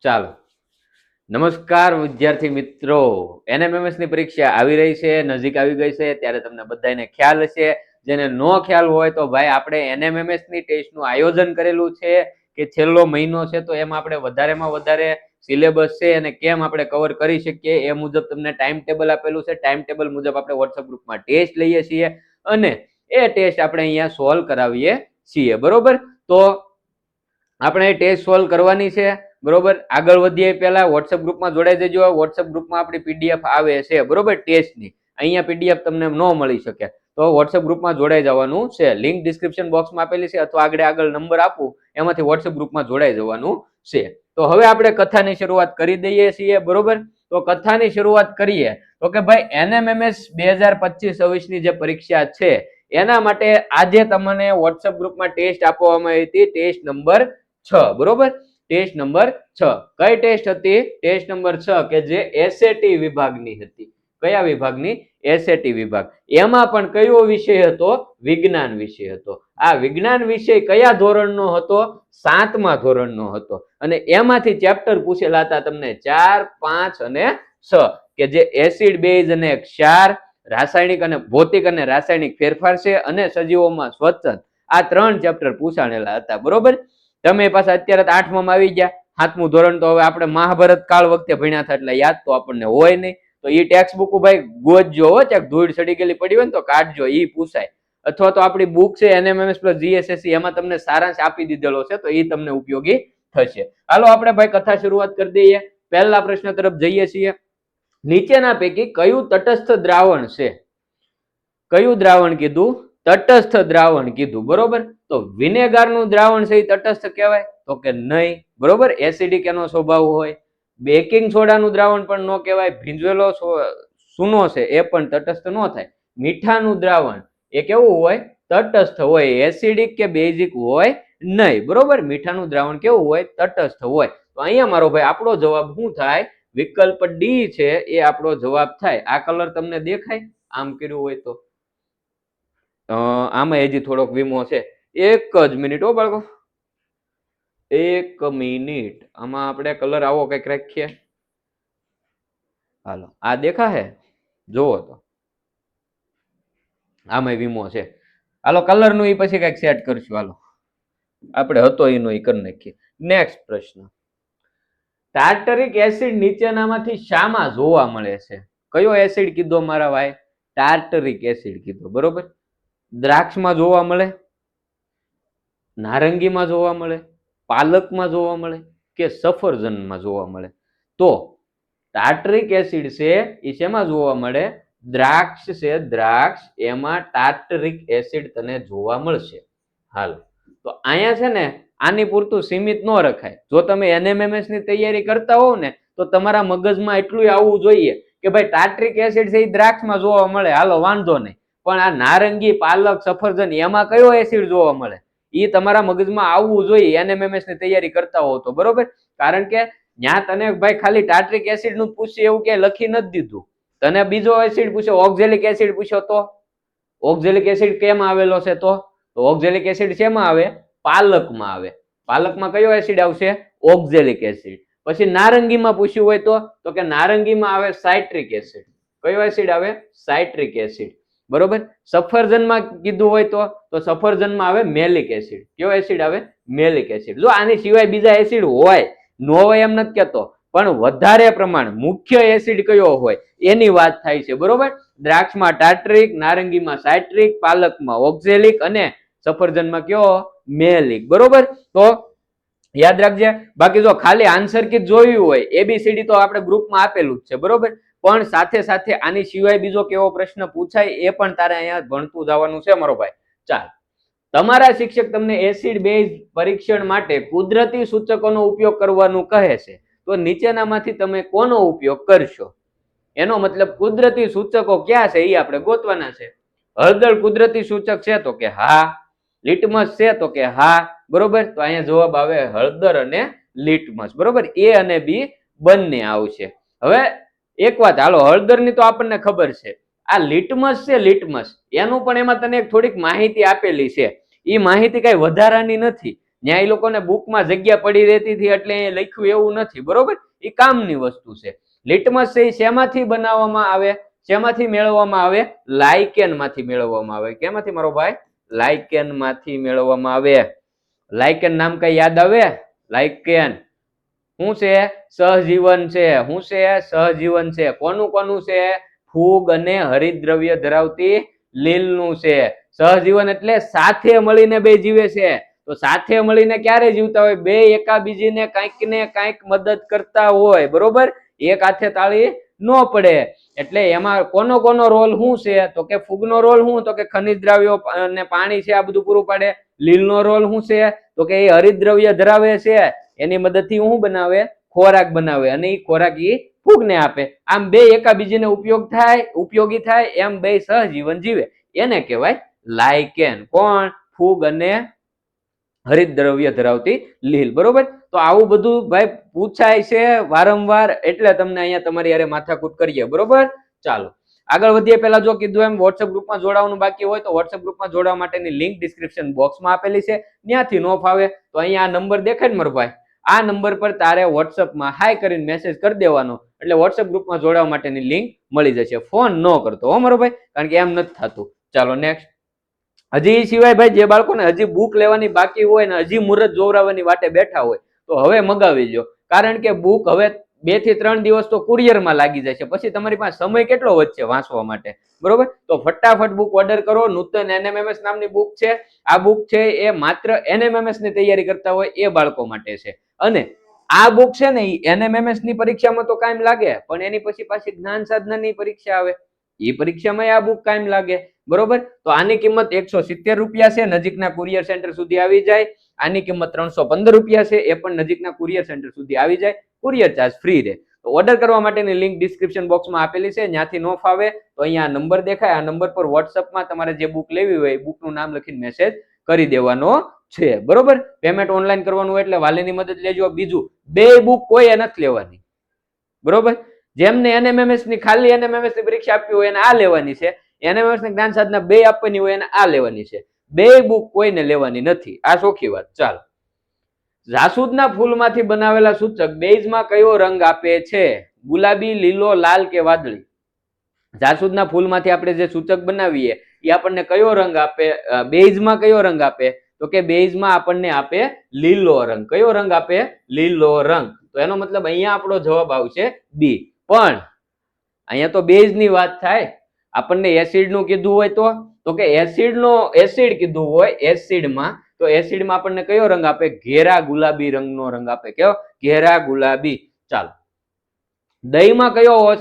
ચાલો, નમસ્કાર વિદ્યાર્થી મિત્રો. એનએમએમએસ ની પરીક્ષા આવી રહી છે, નજીક આવી ગઈ છે, ત્યારે તમને બધાને ખ્યાલ હશે. જેને નો ખ્યાલ હોય તો ભાઈ આપણે એનએમએમએસ ની ટેસ્ટનું આયોજન કરેલું છે કે છેલ્લો મહિનો છે તો એમાં આપણે વધારેમાં વધારે સિલેબસ છે અને કેમ આપણે કવર કરી શકીએ એ મુજબ તમને ટાઈમ ટેબલ આપેલું છે. ટાઈમ ટેબલ મુજબ આપણે વોટ્સઅપ ગ્રુપમાં ટેસ્ટ લઈએ છીએ અને એ ટેસ્ટ આપણે અહીંયા સોલ્વ કરાવીએ છીએ. બરોબર, તો આપણે ટેસ્ટ સોલ્વ કરવાની છે. બરોબર, આગળ વધીએ પહેલા વોટ્સઅપ ગ્રુપમાં જોડાઈ દેજો. વોટ્સઅપ ગ્રુપમાં આપણી પીડીએફ આવે છે, બરોબર, ટેસ્ટની. અહીંયા પીડીએફ તમને ન મળી શકે તો વોટ્સઅપ ગ્રુપમાં જોડાઈ જવાનું છે. લિંક ડિસ્ક્રિપ્શન બોક્સમાં આપેલી છે અથવા આગળ નંબર આપું એમાંથી વોટ્સઅપ ગ્રુપમાં જોડાઈ જવાનું છે. તો હવે આપણે કથાની શરૂઆત કરી દઈએ છીએ. બરોબર, તો કથાની શરૂઆત કરીએ તો કે ભાઈ એનએમએમએસ 2025-26 ની જે પરીક્ષા છે એના માટે આજે તમને વોટ્સઅપ ગ્રુપમાં ટેસ્ટ આપવામાં આવી હતી, ટેસ્ટ નંબર 6. બરોબર, ટેસ્ટ નંબર 6 કઈ ટેસ્ટ હતી? ટેસ્ટ નંબર 6 કે જે એસએટી વિભાગની હતી. કયા વિભાગની? એસએટી વિભાગ. એમાં પણ કયો વિષય હતો? વિજ્ઞાન વિષય હતો. આ વિજ્ઞાન વિષય કયા ધોરણનો હતો? 7મા ધોરણનો હતો. અને એમાંથી ચેપ્ટર પૂછેલા હતા તમને 4, 5 અને 6 કે જે એસિડ, બેઝ અને ક્ષાર, રાસાયણિક અને ભૌતિક અને રાસાયણિક ફેરફાર છે અને સજીવોમાં સ્વચ્છંદ. આ 3 ચેપ્ટર પૂછાણેલા હતા. બરોબર, તમે પાછા અત્યારે 8માં આવી ગયા. 7મું ધોરણ તો હવે આપણે મહાભારત કાળ વખતે ભણ્યા હતા એટલે યાદ તો આપણને હોય નહીં. તો ઈ ટેક્સ્ટ બુક ભાઈ ગોતજો હો, ક્યાંક ધૂળ ચડી ગયેલી પડી હોય ને તો કાઢજો, ઈ પૂછાય. અથવા તો આપણી બુક છે એનએમએમએસ પ્લસ જીએસએસસી, એમાં તમને સારાંશ આપી દીધેલો છે તો ઈ તમને ઉપયોગી થશે. હાલો આપણે ભાઈ કથા શરૂઆત કરી દઈએ. પહેલા પ્રશ્ન તરફ જઈએ છીએ. નીચેના પૈકી કયું તટસ્થ દ્રાવણ છે? કયું દ્રાવણ કીધું? તટસ્થ દ્રાવણ કીધું. બરોબર, તો વિનેગારનું દ્રાવણ છે એ તટસ્થ કહેવાય? તો કે નહીં. બરોબર, એસિડિક એનો સ્વભાવ હોય. બેકિંગ સોડાનું દ્રાવણ પણ ન કહેવાય. ભીંજવેલો સૂનો છે એ પણ તટસ્થ ન થાય. મીઠાનું દ્રાવણ એ કેવું હોય? તટસ્થ હોય. એસિડિક કે બેઝિક હોય નહીં. બરોબર, મીઠાનું દ્રાવણ કેવું હોય? તટસ્થ હોય. તો અહીંયા મારો ભાઈ આપણો જવાબ શું થાય? વિકલ્પ ડી છે એ આપણો જવાબ થાય. આ કલર તમને દેખાય આમ કર્યું હોય તો? આમાં હજી થોડોક વીમો છે. એક જ મિનિટ હો બાળકો, એક મિનિટ. આમાં આપણે કલર આવો કઈક રાખીએ. હાલો, આ દેખાશે? જોવો તો આમાં વીમો છે. હાલો, કલર નું પછી કઈક સેટ કરશું. હાલો, આપણે હતો એનો ઈ કરી નાખીએ. નેક્સ્ટ પ્રશ્ન. ટાર્ટરિક એસિડ નીચેનામાંથી શામાં જોવા મળે છે? કયો એસિડ કીધો મારા ભાઈ? ટાર્ટરિક એસિડ કીધો. બરોબર, દ્રાક્ષમાં જોવા મળે, નારંગીમાં જોવા મળે, પાલકમાં જોવા મળે કે સફરજનમાં જોવા મળે? તો ટાર્ટરિક એસિડ છે એ શેમાં જોવા મળે? દ્રાક્ષ છે, દ્રાક્ષ, એમાં ટાર્ટરિક એસિડ તને જોવા મળશે. હાલો, તો અહીંયા છે ને આની પૂરતું સીમિત ન રખાય. જો તમે એનએમએમએસ ની તૈયારી કરતા હોવ ને તો તમારા મગજમાં એટલું આવવું જોઈએ કે ભાઈ ટાર્ટરિક એસિડ છે એ દ્રાક્ષમાં જોવા મળે, હાલો વાંધો નહીં. પણ આ નારંગી, પાલક, સફરજન એમાં કયો એસિડ જોવા મળે? એ તમારા મગજમાં આવવું જોઈએ એનએમએમએસ ની તૈયારી કરતા હોવ તો. બરોબર, કારણ કે ત્યાં તને ભાઈ ખાલી ટાર્ટરિક એસિડ નું પૂછે એવું ક્યાંય લખી નથી દીધું. તને બીજો એસિડ પૂછ્યો, ઓક્ઝેલિક એસિડ પૂછ્યો તો ઓક્ઝેલિક એસિડ કેમ આવેલો છે? તો ઓક્ઝેલિક એસિડ શેમાં આવે? પાલકમાં આવે. પાલકમાં કયો એસિડ આવશે? Oxalic acid. પછી નારંગીમાં પૂછ્યું હોય તો કે નારંગીમાં આવે સાઇટ્રિક એસિડ. કયો એસિડ આવે? Citric acid. બરોબર, સફરજનમાં કીધું હોય તો સફરજનમાં આવે મેલિક એસિડ. કયો એસિડ આવે? મેલિક એસિડ. જો આની સિવાય બીજા એસિડ હોય, નો હોય એમ નથી કહેતો, પણ વધારે પ્રમાણ મુખ્ય એસિડ કયો હોય એની વાત થાય છે. બરોબર, દ્રાક્ષમાં ટાર્ટરિક, નારંગીમાં સાઇટ્રિક, પાલકમાં ઓક્ઝેલિક અને સફરજનમાં કયો? મેલિક. બરોબર, તો યાદ રાખજે. બાકી જો ખાલી આન્સર કીટ જોયું હોય, એબીસીડી તો આપણે ગ્રુપમાં આપેલું જ છે. બરોબર, પણ સાથે સાથે આની સિવાય બીજો કેવો પ્રશ્ન પૂછાય એ પણ તારે અહીંયા ભણતું જવાનું છે મારો ભાઈ. ચાલ, તમારા શિક્ષક તમને એસિડ બેઝ પરીક્ષણ માટે કુદરતી સૂચકોનો ઉપયોગ કરવાનું કહે છે તો નીચેનામાંથી તમે કોનો ઉપયોગ કરશો? એનો મતલબ કુદરતી સૂચકો ક્યાં છે એ આપણે ગોતવાના છે. હળદર કુદરતી સૂચક છે તો કે હા. લિટમસ છે તો કે હા. બરોબર, તો અહીંયા જવાબ આવે હળદર અને લિટમસ. બરોબર, એ અને બી બંને આવશે. હવે એક વાત, હાલો, હળદરની તો આપણને ખબર છે. આ લિટમસ છે, લિટમસ, એનું પણ એમાં તને થોડીક માહિતી આપેલી છે. એ માહિતી કઈ વધારાની નથી. ત્યાં એ લોકોને બુકમાં જગ્યા પડી રહેતી હતી એટલે એ લખ્યું એવું નથી, બરોબર? એ કામની વસ્તુ છે. લિટમસ છે એ શેમાંથી બનાવવામાં આવે, શેમાંથી મેળવવામાં આવે? લાઇકેન માંથી મેળવવામાં આવે. કેમાંથી મારો ભાઈ? લાઇકેન માંથી મેળવવામાં આવે. લાઇકેન નામ કઈ યાદ આવે? લાઇકેન શું છે? સહજીવન છે. શું છે? સહજીવન છે. કોનું કોનું છે? ફૂગ અને હરિતદ્રવ્ય ધરાવતી લીલનું છે. સહજીવન એટલે સાથે મળીને બે જીવે છે. તો સાથે મળીને ક્યારે જીવતા હોય? બે એકાબીજીને કાંઈક ને કાંઈક મદદ કરતા હોય, બરોબર? એક હાથે તાળી ન પડે. એટલે એમાં કોનો કોનો રોલ શું છે? તો કે ફૂગનો રોલ શું? તો કે ખનિજ દ્રવ્યો અને પાણી છે આ બધું પૂરું પાડે. લીલનો રોલ શું છે? તો કે એ હરિતદ્રવ્ય ધરાવે છે, એની મદદથી શું બનાવે? ખોરાક બનાવે, અને એ ખોરાક એ ફૂગને આપે. આમ બે એકાબીજીને ઉપયોગી થાય એમ બે સહજીવન જીવે, એને કહેવાય લાઇકેન. કોણ? ફૂગ અને હરિતદ્રવ્ય ધરાવતી લીલ, બરોબર? તો આવું બધું ભાઈ પૂછાય છે વારંવાર, એટલે તમને અહીંયા તમારી યારે માથાકૂટ કરીએ, બરોબર? ચાલો આગળ વધીએ. પહેલા જો કીધું એમ વોટ્સએપ ગ્રુપમાં જોડાવાનું બાકી હોય તો વોટ્સએપ ગ્રુપમાં જોડાવા માટેની લિંક ડિસ્ક્રિપ્શન બોક્સમાં આપેલી છે. ત્યાંથી ન ફાવે તો અહીંયા આ નંબર દેખાય ને મારો ભાઈ, આ નંબર પર તારે વોટ્સએપમાં હાય કરીને મેસેજ કરી દેવાનો, એટલે વોટ્સએપ ગ્રુપમાં જોડાવા માટેની લિંક મળી જશે. ફોન ન કરતો હો મારો ભાઈ, કારણ કે એમ નથી થતું. ચાલો નેક્સ્ટ. હજી સિવાય ભાઈ જે બાળકોને હજી બુક લેવાની બાકી હોય ને હજી મુહૂર્ત જોવરાવાની વાટે બેઠા હોય તો હવે મગાવી લ્યો, કારણ કે બુક હવે 2 થી 3 દિવસ તો કુરિયરમાં લાગી જાય છે. પછી તમારી પાસે સમય કેટલો વધશે વાંચવા માટે, બરોબર? તો ફટાફટ બુક ઓર્ડર કરો. નૂતન એનએમએમએસ નામની બુક છે. આ બુક છે એ માત્ર એનએમએમએસ ની તૈયારી કરતા હોય એ બાળકો માટે છે. અને આ બુક છે ને એનએમએમએસ ની પરીક્ષામાં તો કાયમ લાગે, પણ એની પછી પાછી જ્ઞાન સાધનાની પરીક્ષા આવે, એ પરીક્ષામાં આ બુક કાયમ લાગે, બરોબર? તો આની કિંમત 170 રૂપિયા છે, નજીકના કુરિયર સેન્ટર સુધી આવી જાય. આની કિંમત 315 રૂપિયા છે, એ પણ નજીકના કુરિયર સેન્ટર સુધી આવી જાય. કુરિયર ચાર્જ ફ્રી રહે. તો ઓર્ડર કરવા માટેની લિંક ડિસ્ક્રિપ્શન બોક્સમાં આપેલી છે. ત્યાંથી ન ફાવે તો અહીંયા નંબર દેખાય, આ નંબર પર વોટ્સઅપમાં તમારે જે બુક લેવી હોય એ બુકનું નામ લખીને મેસેજ કરી દેવાનો છે, બરોબર? પેમેન્ટ ઓનલાઈન કરવાનું હોય એટલે વાલીની મદદ લેજો. બીજું, બે બુક કોઈ નથી લેવાની, બરોબર? જેમને એનએમએમએસ ની ખાલી એનએમએમએસ ની પરીક્ષા આપવી હોય એને આ લેવાની છે, એનએમએમએસ ની જ્ઞાન સાધના બે આપવાની હોય એને આ લેવાની છે. બે બુક કોઈને લેવાની નથી, આ ચોખ્ખી વાત. ચાલો, જાસૂદના ફૂલમાંથી બનાવેલા સૂચક બેઝમાં કયો રંગ આપે છે? ગુલાબી, લીલો, લાલ કે વાદળી? જાસૂદના ફૂલમાંથી આપણે જે સૂચક બનાવીએ એ આપણને કયો રંગ આપે? બેઝમાં કયો રંગ આપે? તો કે બેઝમાં આપણને આપે લીલો રંગ. કયો રંગ આપે? લીલો રંગ. તો એનો મતલબ અહીંયા આપણો જવાબ આવશે બી. પણ અહીંયા તો બેઝ ની વાત થાય. આપણને એસિડ નું કીધું હોય તો કે એસિડ કીધું હોય એસિડમાં, તો એસિડમાં આપણને કયો રંગ આપે? ઘેરા ગુલાબી રંગનો રંગ આપે. કયો? ઘેરા ગુલાબી. ચાલો, દહીંમાં કયો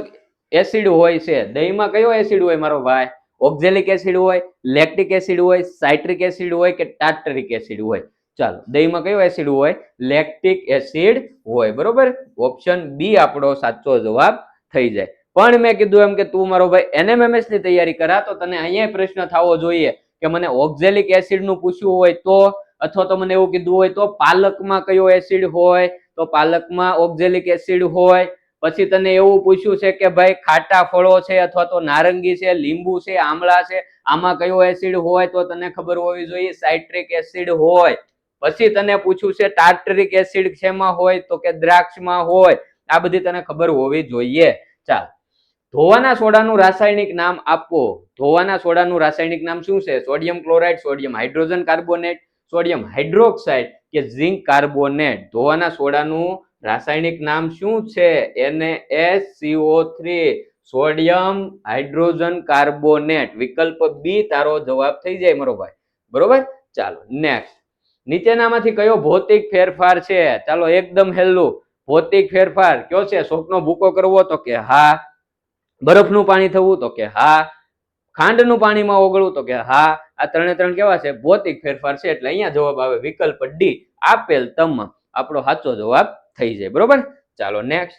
એસિડ હોય છે? દહીંમાં કયો એસિડ હોય મારો ભાઈ? ઓક્ઝેલિક એસિડ હોય, લેક્ટિક એસિડ હોય, સાઇટ્રિક એસિડ હોય કે ટાર્ટરિક એસિડ હોય? ચાલો, દહીંમાં કયો એસિડ હોય? લેક્ટિક એસિડ હોય, બરોબર? ઓપ્શન બી આપણો સાચો જવાબ થઈ જાય. પણ મેં કીધું એમ કે તું મારો ભાઈ એનએમએમએસ ની તૈયારી કરા તો તને અહીંયા પ્રશ્ન થવો જોઈએ કે મને ઓક્ઝેલિક એસિડ નું પૂછ્યું હોય તો, અથવા તો મને એવું કીધું હોય તો પાલકમાં કયો એસિડ હોય? તો પાલકમાં ઓક્ઝેલિક એસિડ હોય. પછી તને એવું પૂછ્યું છે કે ભાઈ ખાટા ફળો છે અથવા તો નારંગી છે, લીંબુ છે, આમળા છે, આમાં કયો એસિડ હોય? તો તને ખબર હોવી જોઈએ સાઇટ્રિક એસિડ હોય. પછી તને પૂછ્યું છે ટાર્ટરિક એસિડ શેમાં હોય? તો કે દ્રાક્ષમાં હોય. આ બધી તને ખબર હોવી જોઈએ. ચાલ, ધોવાના સોડાનું રાસાયણિક નામ આપો. ધોવાના સોડાનું રાસાયણિક નામ શું છે? Sodium chloride, sodium hydrogen carbonate, sodium hydroxide કે ઝિંક કાર્બોનેટ? ધોવાના સોડાનું રાસાયણિક નામ શું છે? NaCO3, sodium hydrogen carbonate. વિકલ્પ બી તારો જવાબ થઈ જાય મારો ભાઈ, બરોબર? ચાલો નેક્સ્ટ. નીચેનામાંથી કયો ભૌતિક ફેરફાર છે? ચાલો, એકદમ હેલું. ભૌતિક ફેરફાર કયો છે? શોકનો ભૂકો કરવો? તો કે હા. બરફનું પાણી થવું? તો કે હા. ખાંડનું પાણીમાં ઓગળવું? તો કે હા. આ ત્રણે ત્રણ કેવા છે? ભૌતિક ફેરફાર છે. એટલે અહીંયા જવાબ આવે વિકલ્પ ડી, આપેલ તમામ આપણો સાચો જવાબ થઈ જાય, બરોબર? ચાલો નેક્સ્ટ.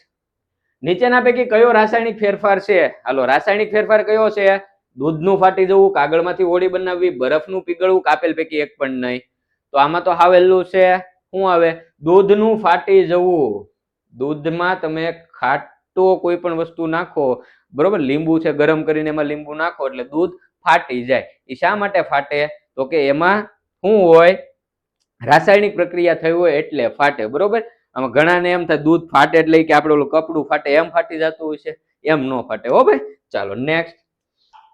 નીચેના પૈકી કયો રાસાયણિક ફેરફાર છે? હાલો, રાસાયણિક ફેરફાર કયો છે? દૂધનું ફાટી જવું, કાગળમાંથી હોળી બનાવવી, બરફનું પીગળવું, આપેલ પૈકી એક પણ નહીં. તો આમાં તો હાવેલું છે. શું આવે? દૂધનું ફાટી જવું. દૂધમાં તમે ખાટો કોઈ પણ વસ્તુ નાખો, બરોબર? લીંબુ છે, ગરમ કરીને એમાં લીંબુ નાખો એટલે દૂધ ફાટી જાય. એ શા માટે ફાટે? તો કે એમાં શું હોય? રાસાયણિક પ્રક્રિયા થઈ હોય એટલે ફાટે, બરોબર. આમાં ઘણાને એમ થાય દૂધ ફાટે એટલે કે આપણે ઓલું કપડું ફાટે એમ ફાટી જતું હોય છે, એમ ન ફાટે હો ભાઈ. ચાલો નેક્સ્ટ.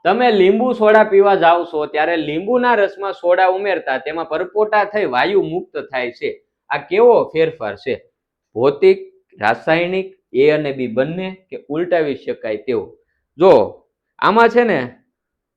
તમે લીંબુ સોડા પીવા જાવ છો ત્યારે લીંબુના રસમાં સોડા ઉમેરતા તેમાં પરપોટા થઈ વાયુ મુક્ત થાય છે. આ કેવો ફેરફાર છે? ભૌતિક, રાસાયણિક, એ અને બી બંને, કે ઉલટાવી શકાય તેવો? જો આમાં છે ને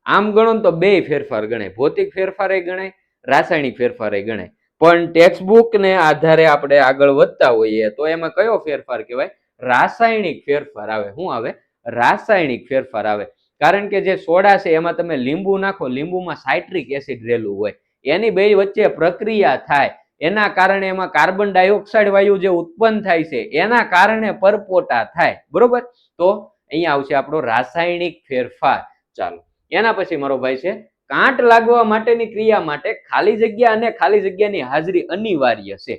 આમ ગણો તો બે ફેરફાર ગણાય, ભૌતિક ફેરફાર ગણાય, રાસાયણિક ફેરફાર ગણાય. પણ ટેક્સ્ટ બુક ને આધારે આપણે આગળ વધતા હોઈએ તો એમાં કયો ફેરફાર કહેવાય? રાસાયણિક ફેરફાર આવે. શું આવે? રાસાયણિક ફેરફાર આવે. કારણ કે જે સોડા છે એમાં તમે લીંબુ નાખો, લીંબુમાં સાઇટ્રિક એસિડ રહેલું હોય, એની બે વચ્ચે પ્રક્રિયા થાય, એના કારણે એમાં કાર્બન ડાયોક્સાઇડ વાયુ જે ઉત્પન્ન થાય છે એના કારણે પરપોટા થાય, બરોબર. તો અહીંયા આવશે આપણો રાસાયણિક ફેરફાર. ચાલો એના પછી મારો ભાઈ છે કાંટ લાગવા માટેની ક્રિયા માટે ખાલી જગ્યા અને ખાલી જગ્યાની હાજરી અનિવાર્ય છે.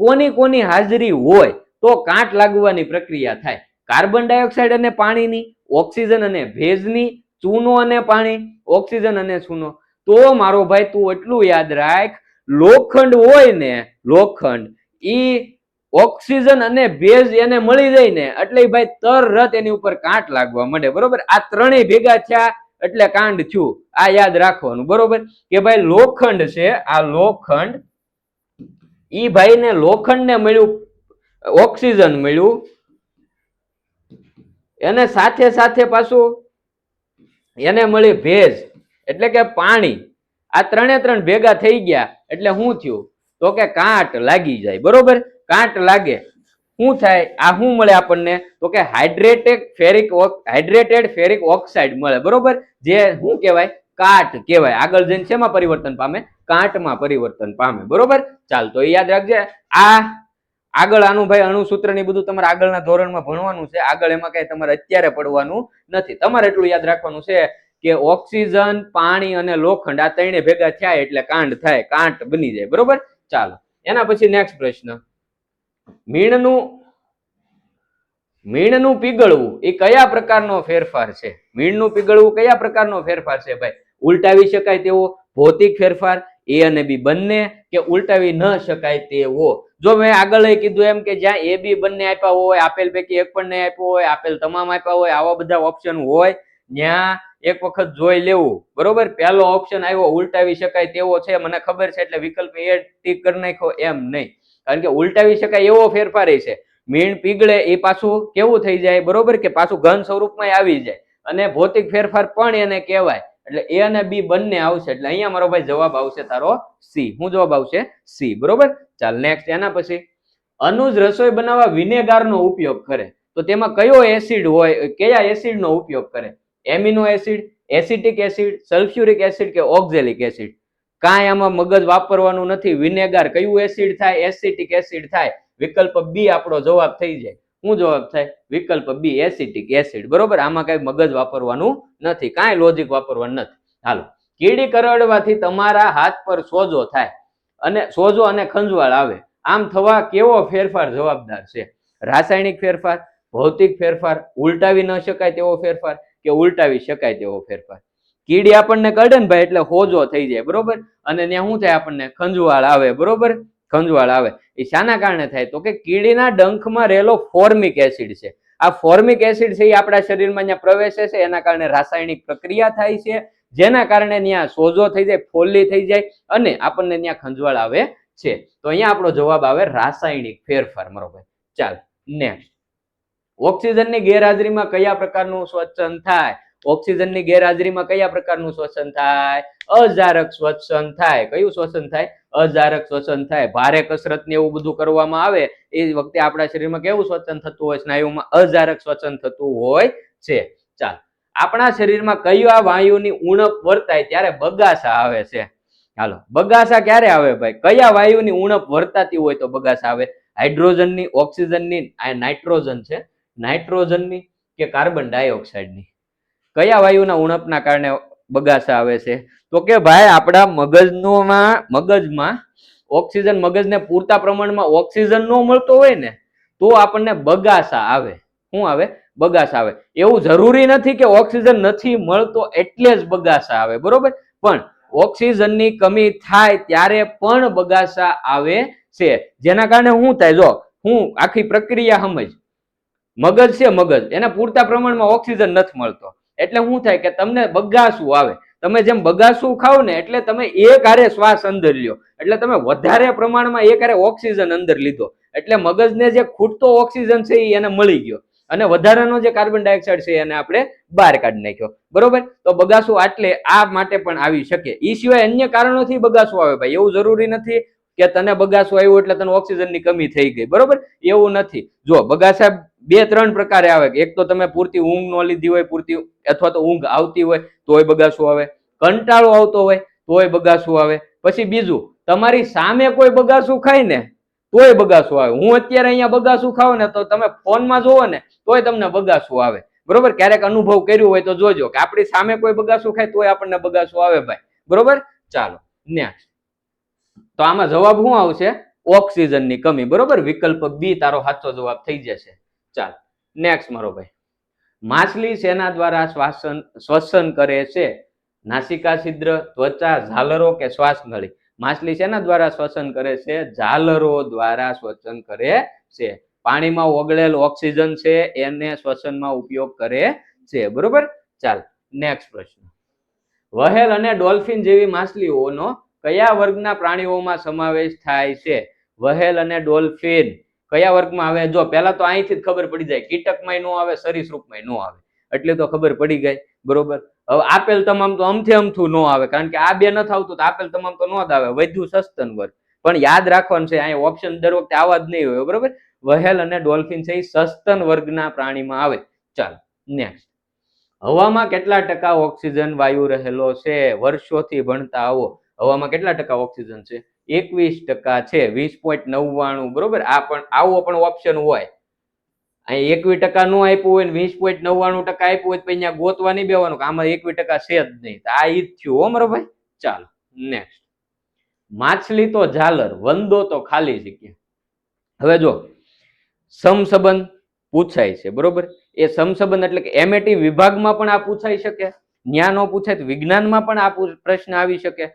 કોની કોની હાજરી હોય તો કાંટ લાગવાની પ્રક્રિયા થાય? કાર્બન ડાયોક્સાઇડ અને પાણીની, ઓક્સિજન અને ભેજની, ચૂનો અને પાણી, ઓક્સિજન અને ચૂનો. તો મારો ભાઈ તું એટલું યાદ રાખ, લોખંડ હોય ને, લોખંડ ઈ ઓક્સિજન અને ભેજ એને મળી જાય ને એટલે ભાઈ તરત એની ઉપર કાંટ લાગવા માંડે, બરોબર. આ ત્રણેય ભેગા થયા એટલે કાંડ થયું. આ યાદ રાખવાનું, બરોબર. કે ભાઈ લોખંડ છે, આ લોખંડ, ઈ ભાઈ ને લોખંડ ને મળ્યું ઓક્સિજન મળ્યું, એને સાથે સાથે પાછું એને મળી ભેજ એટલે કે પાણી. આ ત્રણ ભેગા થઈ ગયા એટલે શું થયું? તો કે કાંટ લાગી જાય, બરોબર. કાંટ લાગે શું થાય? આ શું મળે આપણને? તો કે હાઇડ્રેટેડ ફેરિક ઓક્સાઇડ મળે, બરોબર. જે શું કહેવાય? કાટ કહેવાય. આગળ જઈને શેમાં પરિવર્તન પામે? કાંટમાં પરિવર્તન પામે, બરોબર. ચાલ તો યાદ રાખજે. આ આગળ આનું ભાઈ અણુસૂત્ર ની બધું તમારે આગળના ધોરણમાં ભણવાનું છે. આગળ એમાં કઈ તમારે અત્યારે પડવાનું નથી. તમારે એટલું યાદ રાખવાનું છે કે ઓક્સિજન, પાણી અને લોખંડ આ ત્રણે ભેગા થયા એટલે કાંડ થાય, કાંટ બની જાય, બરોબર. ચાલો એના પછી નેક્સ્ટ પ્રશ્ન. મીણનું પીગળવું એ કયા પ્રકારનો ફેરફાર છે? મીણનું પીગળવું કયા પ્રકારનો ફેરફાર છે ભાઈ? ઉલટાવી શકાય તેવો, ભૌતિક ફેરફાર, એ અને બી બંને, કે ઉલટાવી ન શકાય તેવો? જો મેં આગળ કીધું એમ કે જ્યાં એ બી બંને આપ્યા હોય, આપેલ પૈકી એક પણ નહીં આપ્યો હોય, આપેલ તમામ આપ્યા હોય, આવા બધા ઓપ્શન હોય ત્યાં એક વખત જોઈ લેવું, બરોબર. પહેલો ઓપ્શન આવ્યો ઉલટાવી શકાય તેવો છે, મને ખબર છે એટલે વિકલ્પ એ ટીક કરી નાખો, એમ નહીં. કારણ કે ઉલટાવી શકાય એવો ફેરફાર છે. મીણ પીગળે એ પાછું કેવું થઈ જાય, બરોબર, કે પાછું ઘન સ્વરૂપમાં આવી જાય, અને ભૌતિક ફેરફાર પણ એને કહેવાય. એટલે એ અને બી બંને આવશે. એટલે અહીંયા મારો ભાઈ જવાબ આવશે તારો સી. શું જવાબ આવશે? સી, બરોબર. ચાલ નેક્સ્ટ. એના પછી અનુજ રસોઈ બનાવવા વિનેગારનો ઉપયોગ કરે તો તેમાં કયો એસિડ હોય, કયા એસિડનો ઉપયોગ કરે? Amino acid, acetic acid, sulphuric acid કે ઓક્ઝેલિક એસિડ? કાંઈ આમાં મગજ વાપરવાનું નથી. વિનેગાર કયું એસિડ થાય? એસિટિક એસિડ થાય. વિકલ્પ બી આપણો જવાબ થઈ જાય. શું જવાબ થાય? વિકલ્પ બી, એસિટિક એસિડ, બરોબર. આમાં કઈ મગજ વાપરવાનું નથી, કાંઈ લોજિક વાપરવાનું નથી. હાલો. કીડી કરડવાથી તમારા હાથ પર સોજો થાય અને સોજો અને ખંજવાળ આવે, આમ થવા કેવો ફેરફાર જવાબદાર છે? રાસાયણિક ફેરફાર, ભૌતિક ફેરફાર, ઉલટાવી ન શકાય તેવો ફેરફાર, કે ઉલટાવી શકાય તેવો ફેરફાર? કીડી આપણને કરડે ને ભાઈ એટલે હોજો થઈ જાય, બરોબર. અને ત્યાં શું થાય? આપણને ખંજવાળ આવે, બરોબર. ખંજવાળ આવે એ શાના કારણે થાય? તો કે કીડીના ડંખમાં રહેલો ફોર્મિક એસિડ છે. આ ફોર્મિક એસિડ છે એ આપણા શરીરમાં ત્યાં પ્રવેશે છે, એના કારણે રાસાયણિક પ્રક્રિયા થાય છે, જેના કારણે ત્યાં સોજો થઈ જાય, ફોલ્લી થઈ જાય અને આપણને ત્યાં ખંજવાળ આવે છે. તો અહીંયા આપણો જવાબ આવે રાસાયણિક ફેરફાર, મારો ભાઈ. ચાલ નેક્સ્ટ. ઓક્સિજનની ગેરહાજરીમાં કયા પ્રકારનું શ્વસન થાય? ઓક્સિજનની ગેરહાજરીમાં કયા પ્રકારનું શ્વસન થાય? અજારક શ્વસન થાય. કયું શ્વસન થાય? અજારક શ્વસન થાય. ભારે કસરત ને એવું બધું કરવામાં આવે એ વખતે આપણા શરીરમાં કેવું શ્વસન થતું હોય? સ્નાયુમાં અજારક શ્વસન થતું હોય છે. ચાલ, આપણા શરીરમાં કયા વાયુની ઉણપ વર્તાય ત્યારે બગાસા આવે છે? હાલો, બગાસા ક્યારે આવે ભાઈ? કયા વાયુની ઉણપ વર્તાતી હોય તો બગાસા આવે? હાઇડ્રોજનની, ઓક્સિજનની, નાઇટ્રોજન છે, નાઇટ્રોજનની કે કાર્બન ડાયોક્સાઇડની? કયા વાયુના ઉણપના કારણે બગાસા આવે છે? તો કે ભાઈ આપણા મગજમાં ઓક્સિજન, મગજને પૂરતા પ્રમાણમાં ઓક્સિજન ન મળતો હોય ને તો આપણને બગાસા આવે. શું આવે? બગાસા આવે. એવું જરૂરી નથી કે ઓક્સિજન નથી મળતો એટલે જ બગાસા આવે, બરોબર. પણ ઓક્સિજનની કમી થાય ત્યારે પણ બગાસા આવે છે. જેના કારણે શું થાય, જો હું આખી પ્રક્રિયા સમજ. મગજ છે, મગજ એને પૂરતા પ્રમાણમાં ઓક્સિજન નથી મળતો, એટલે શું થાય કે તમને બગાસું આવે. તમે જેમ બગાસું ખાવ ને એટલે તમે એક હારે શ્વાસ અંદર લ્યો, એટલે તમે વધારે પ્રમાણમાં એક હારે ઓક્સિજન અંદર લીધો, એટલે મગજને જે ખૂટતો ઓક્સિજન છે એ એને મળી ગયો, અને વધારાનો જે કાર્બન ડાયોક્સાઇડ છે એને આપણે બહાર કાઢી નાખ્યો. બરોબર, તો બગાસું આટલે આ માટે પણ આવી શકે. એ સિવાય અન્ય કારણોથી બગાસું આવે ભાઈ, એવું જરૂરી નથી કે તને બગાસું આવ્યું એટલે તને ઓક્સિજનની કમી થઈ ગઈ. બરોબર, એવું નથી. જો બગાસા 2-3 પ્રકારે આવે. એક તો તમે પૂરતી ઊંઘ ન લીધી હોય, પૂરતી અથવા તો ઊંઘ આવતી હોય તોય બગાસું આવે, કંટાળો આવતો હોય તોય બગાસું આવે. પછી બીજું, તમારી સામે કોઈ બગાસું ખાય ને તોય બગાસું આવે. હું અત્યારે અહીંયા બગાસું ખાવ ને તો તમે ફોનમાં જોવો ને તોય તમને બગાસું આવે. બરોબર, ક્યારેક અનુભવ કર્યું હોય તો જોજો કે આપણી સામે કોઈ બગાસું ખાય તોય આપણને બગાસું આવે ભાઈ. બરોબર, ચાલો નેક્સ્ટ. તો આમાં જવાબ શું આવશે? ઓક્સિજનની કમી. બરોબર, વિકલ્પ બી તારો સાચો જવાબ થઈ જશે. ચાલ નેક્સ્ટ મારો ભાઈ. માછલી શેના દ્વારા શ્વસન કરે છે? નાસિકા છિદ્ર, ત્વચા, ઝાલરો કે શ્વાસ નળી? માછલી શેના દ્વારા શ્વસન કરે છે? ઝાલરો દ્વારા શ્વસન કરે છે. પાણીમાં ઓગળેલ ઓક્સિજન છે એને શ્વસનમાં ઉપયોગ કરે છે. બરોબર, ચાલ નેક્સ્ટ પ્રશ્ન. વહેલ અને ડોલ્ફિન જેવી માછલીઓનો કયા વર્ગના પ્રાણીઓમાં સમાવેશ થાય છે? વહેલ અને ડોલ્ફિન કયા વર્ગમાં આવે? જો પહેલા તો અહીંથી જ ખબર પડી જાય, કીટકમાં નો આવે, સરીસૃપમાં નો આવે, એટલે તો ખબર પડી ગઈ. બરોબર, હવે આપેલ તમામ તો અમથે અમથું નો આવે, કારણ કે આ બે નથી આવતું તો આપેલ તમામ તો નો જ આવે. વધ્યું સસ્તન વર્ગ, પણ યાદ રાખવાનું છે અહીંયા ઓપ્શન દર વખતે આવા જ નહીં હોય. બરોબર, વહેલ અને ડોલ્ફિન છે એ સસ્તન વર્ગના પ્રાણીમાં આવે. ચાલ નેક્સ્ટ. હવામાં કેટલા ટકા ઓક્સિજન વાયુ રહેલો છે? વર્ષોથી ભણતા આવો. હવામાં કેટલા ટકા ઓક્સિજન છે? 21% છે, 20.99. બરોબર, આ પણ આવો પણ ઓપ્શન હોય. અહીં 21% નું આપ્યું હોય ને 20.99% આપ્યું હોય તો અહીંયા ગોતવા નહીં બેવાનું કે આમાં 21% છે જ નહીં. આ ઈ જ થયું હો મારો ભાઈ. ચાલો નેક્સ્ટ. માછલી તો ઝાલર, વંદો તો ખાલી જગ્યા. હવે જો સમસંબંધ પૂછાય છે. બરોબર, એ સમસંબંધ એટલે કે એમએટી વિભાગમાં પણ આ પૂછાઈ શકે, ન્યા નો પૂછાય તો વિજ્ઞાનમાં પણ આ પ્રશ્ન આવી શકે.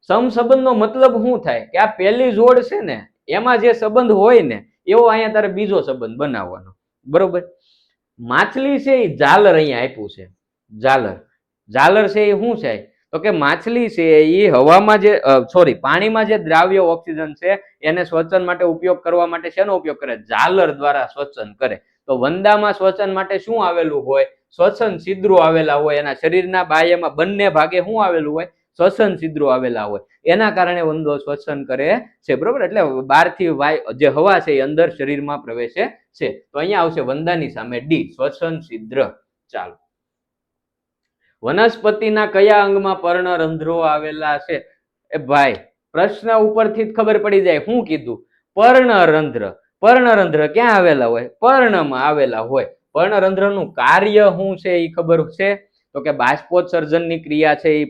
સમસંબંધનો મતલબ શું થાય કે આ પહેલી જોડ છે ને એમાં જે સંબંધ હોય ને એવો અહીંયા તારે બીજો સંબંધ બનાવવાનો. બરોબર, માછલી છે એ ઝાલર અહીંયા આપ્યું છે. ઝાલર, ઝાલર છે એ શું છે? તો કે માછલી છે એ હવામાં જે પાણીમાં જે દ્રાવ્ય ઓક્સિજન છે એને શ્વસન માટે ઉપયોગ કરવા માટે શેનો ઉપયોગ કરે? ઝાલર દ્વારા શ્વસન કરે. તો વંદામાં શ્વસન માટે શું આવેલું હોય? શ્વસન છિદ્રો આવેલા હોય. એના શરીરના બાહ્યમાં બંને ભાગે શું આવેલું હોય? શ્વસન છિદ્રો આવેલા હોય. એના કારણે વંદો શ્વસન કરે છે. બરોબર, એટલે બહારથી જે હવા છે એ અંદર શરીરમાં પ્રવેશે છે. તો અહીંયા આવશે વંદાની સામે ડી, શ્વસન છિદ્ર. ચાલો. વનસ્પતિના કયા અંગમાં પર્ણરંધ્રો આવેલા છે? એ ભાઈ પ્રશ્ન ઉપરથી જ ખબર પડી જાય. શું કીધું? પર્ણરંધ્ર. પર્ણરંધ્ર ક્યાં આવેલા હોય? પર્ણમાં આવેલા હોય. પર્ણરંધ્રનું કાર્ય શું છે એ ખબર છે? તો કે બાષ્પોત્સર્જનની ક્રિયા છે એ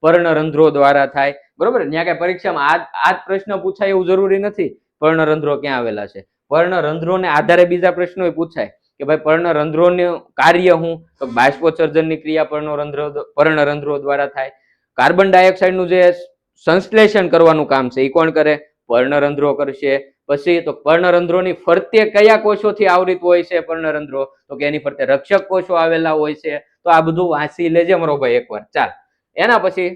પર્ણરંધ્રો દ્વારા થાય. બરોબર, ત્યાં કઈ પરીક્ષામાં આ જ પ્રશ્ન પૂછાય એવું જરૂરી નથી. પર્ણરંધ્રો ક્યાં આવેલા છે? પર્ણરંધ્રોને આધારે બીજા પ્રશ્નો પૂછાય કે ભાઈ પર્ણરંધ્રોનું કાર્ય શું? તો બાષ્પોત્સર્જનની ક્રિયા પર્ણરંધ્રો દ્વારા થાય. કાર્બન ડાયોક્સાઇડનું જે સંશ્લેષણ કરવાનું કામ છે એ કોણ કરે? પર્ણરંધ્રો કરશે. પછી તો પર્ણરંધ્રોની ફરતે કયા કોષોથી આવૃત હોય છે પર્ણરંધ્રો? તો કે એની ફરતે રક્ષક કોષો આવેલા હોય છે. તો આ બધું વાંચી લેજે મારો ભાઈ એકવાર. ચાલ, એના પછી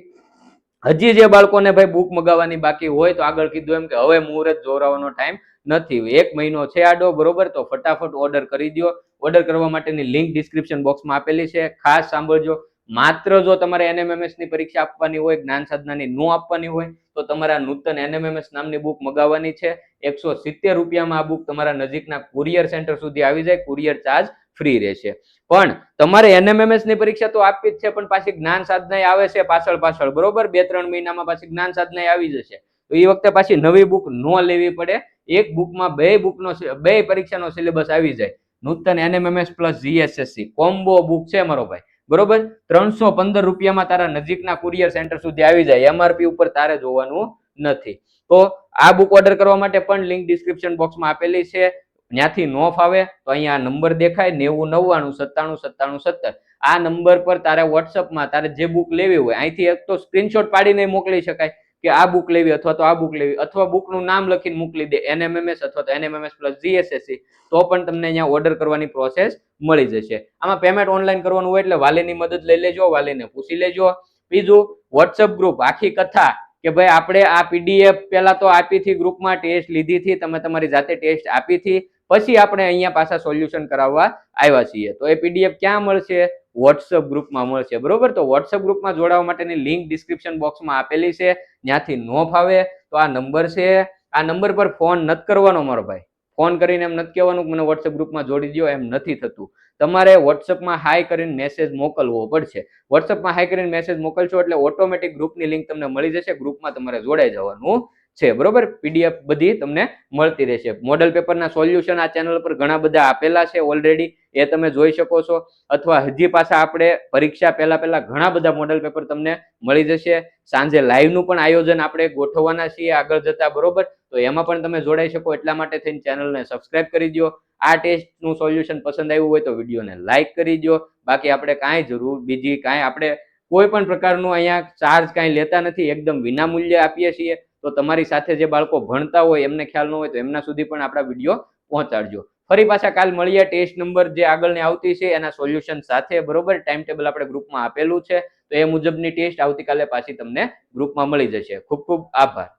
હજી જે બાળકોને ભાઈ બુક મગાવવાની બાકી હોય તો આગળ કીધું એમ કે હવે મુહૂર્ત જોરાવાનો ટાઈમ નથી, 1 મહિનો છે આડો. બરોબર, તો ફટાફટ ઓર્ડર કરી દો. ઓર્ડર કરવા માટેની લિંક ડિસ્ક્રિપ્શન બોક્સમાં આપેલી છે, ખાસ સાંભળજો. માત્ર જો તમારે એનએમએમએસ ની પરીક્ષા આપવાની હોય, જ્ઞાન સાધનાની નો આપવાની હોય તો તમારા નૂતન એનએમએમએસ નામની બુક મગાવવાની છે. 170 રૂપિયામાં આ બુક તમારા નજીકના કુરિયર સેન્ટર સુધી આવી જાય. કુરિયર ચાર્જ ફ્રી રહેશે. પણ તમારે એનએમએમએસ ની પરીક્ષા તો આપવી જ છે, પણ પાછી જ્ઞાન સાધના આવે છે પાછળ. બરોબર, 2-3 મહિનામાં પાછી જ્ઞાન સાધના આવી જશે. તો એ વખતે પાછી નવી બુક નો લેવી પડે. એક બુકમાં બે પરીક્ષાનો સિલેબસ આવી જાય. નૂતન એનએમએમએસ પ્લસ જીએસએસસી કોમ્બો બુક છે મારો ભાઈ. બરોબર, 315 રૂપિયામાં તારા નજીકના કુરિયર સેન્ટર સુધી આવી જાય. એમઆરપી ઉપર તારે જોવાનું નથી. તો આ બુક ઓર્ડર કરવા માટે પણ લિંક ડિસ્ક્રિપ્શન બોક્સમાં આપેલી છે. ત્યાંથી નો ફાવે તો અહીંયા નંબર દેખાય 9099979770. આ નંબર પર તારે વોટ્સઅપમાં તારે જે બુક લેવી હોય અહીંથી એક તો સ્ક્રીનશોટ પાડીને મોકલી શકાય કે આ બુક લેવી અથવા તો આ બુક લેવી, અથવા બુકનું નામ લખીને મોકલી દે NMMS અથવા તો NMMS પ્લસ GSSC, તો પણ તમને અહીંયા ઓર્ડર કરવાની પ્રોસેસ મળી જશે. આમાં પેમેન્ટ ઓનલાઈન કરવાનું હોય એટલે વાલીની મદદ લઈ લેજો, વાલીને પૂછી લેજો. બીજું, વોટ્સઅપ ગ્રુપ આખી કથા કે ભાઈ આપણે આ PDF પહેલા તો આપી હતી, ગ્રુપમાં ટેસ્ટ લીધી હતી, તમે તમારી જાતે ટેસ્ટ આપી હતી, પછી આપણે અહીંયા પાછા સોલ્યુશન કરાવવા આવ્યા છીએ. તો એ PDF ક્યાં મળશે? વોટ્સઅપ ગ્રુપમાં મળશે. બરોબર, તો વોટ્સઅપ ગ્રુપમાં જોડાવા માટેની લિંક ડિસ્ક્રિપ્શન બોક્સમાં આપેલી છે. ત્યાંથી નો ફાવે તો આ નંબર છે, આ નંબર પર ફોન નથી કરવાનો મારો ભાઈ. ફોન કરીને એમ નથી કહેવાનું કે મને વોટ્સઅપ ગ્રુપમાં જોડી દો, એમ નથી થતું. તમારે વોટ્સઅપમાં હાઈ કરીને મેસેજ મોકલવો પડશે. વોટ્સઅપમાં હાઈ કરીને મેસેજ મોકલશો એટલે ઓટોમેટિક ગ્રુપની લિંક તમને મળી જશે. ગ્રુપમાં તમારે જોડાઈ જવાનું છે. બરોબર, PDF બધી તમને મળતી રહેશે. મોડલ પેપરના સોલ્યુશન આ ચેનલ પર ઘણા બધા આપેલા છે ઓલરેડી, એ તમે જોઈ શકો છો. અથવા હજી પાછા આપણે પરીક્ષા પહેલા ઘણા બધા મોડલ પેપર તમને મળી જશે. સાંજે લાઈવનું પણ આયોજન આપણે ગોઠવવાના છીએ આગળ જતા. બરોબર, તો એમાં પણ તમે જોડાઈ શકો. એટલા માટે થઈને ચેનલને સબસ્ક્રાઇબ કરી દો. આ ટેસ્ટનું સોલ્યુશન પસંદ આવ્યું હોય તો વિડીયોને લાઈક કરી દો. બાકી આપણે કાંઈ જરૂર બીજી કાંઈ આપણે કોઈ પણ પ્રકારનું અહીંયા ચાર્જ કાંઈ લેતા નથી, એકદમ વિનામૂલ્યે આપીએ છીએ. તો તમારી સાથે જે બાળકો ભણતા હોય એમને ખ્યાલ ન હોય તો એમના સુધી પણ આપણા વિડીયો પહોંચાડજો. ફરી પાછા કાલ મળીએ ટેસ્ટ નંબર જે આગળની આવતી છે એના સોલ્યુશન સાથે. બરોબર, ટાઈમ ટેબલ આપણે ગ્રુપમાં આપેલું છે, તો એ મુજબની ટેસ્ટ આવતીકાલે પાછી તમને ગ્રુપમાં મળી જશે. ખૂબ ખૂબ આભાર.